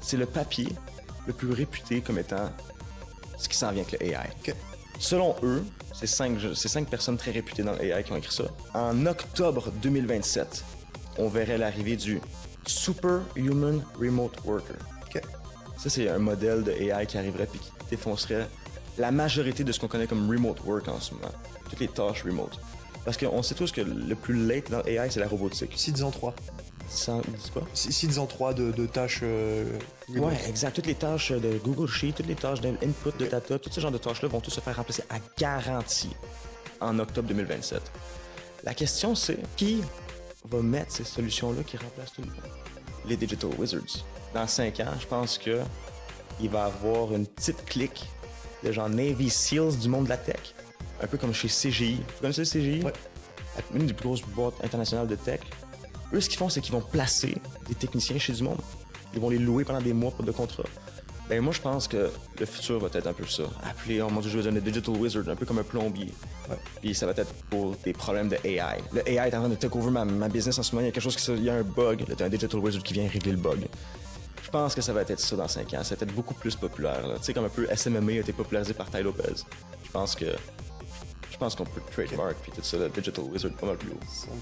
c'est le papier le plus réputé comme étant ce qui s'en vient avec le AI. OK. Selon eux, c'est 5 personnes très réputées dans le AI qui ont écrit ça. En octobre 2027, on verrait l'arrivée du Superhuman Remote Worker. OK. Ça, c'est un modèle de AI qui arriverait puis qui défoncerait la majorité de ce qu'on connaît comme remote work en ce moment. Toutes les tâches remote. Parce qu'on sait tous que le plus late dans le AI, c'est la robotique. Cites-en 3. Ça dit quoi? Cites-en 3 de tâches. remote. Ouais, exact. Toutes les tâches de Google Sheet, toutes les tâches d'input de data, tous ce genre de tâches-là vont tous se faire remplacer à garantie en octobre 2027. La question, c'est qui va mettre ces solutions-là qui remplacent tout le monde? Les Digital Wizards. Dans 5 ans, je pense que il va y avoir une petite clique de genre Navy Seals du monde de la tech. Un peu comme chez CGI. Vous connaissez CGI? Ouais. Une des plus grosses boîtes internationales de tech. Eux, ce qu'ils font, c'est qu'ils vont placer des techniciens chez du monde. Ils vont les louer pendant des mois pour de contrat. Ben moi, je pense que le futur va être un peu ça. Appeler, oh mon Dieu, je vais donner Digital Wizard, un peu comme un plombier. Ouais. Puis ça va être pour des problèmes de AI. Le AI est en train de take over ma business en ce moment. Il y a quelque chose il y a un bug. Là, t'as un Digital Wizard qui vient régler le bug. Je pense que ça va être ça dans 5 ans. Ça va être beaucoup plus populaire. Tu sais, comme un peu SMMA a été popularisé par Ty Lopez. Je pense qu'on peut trademark puis tout ça, le Digital Wizard pas mal plus haut. Ça me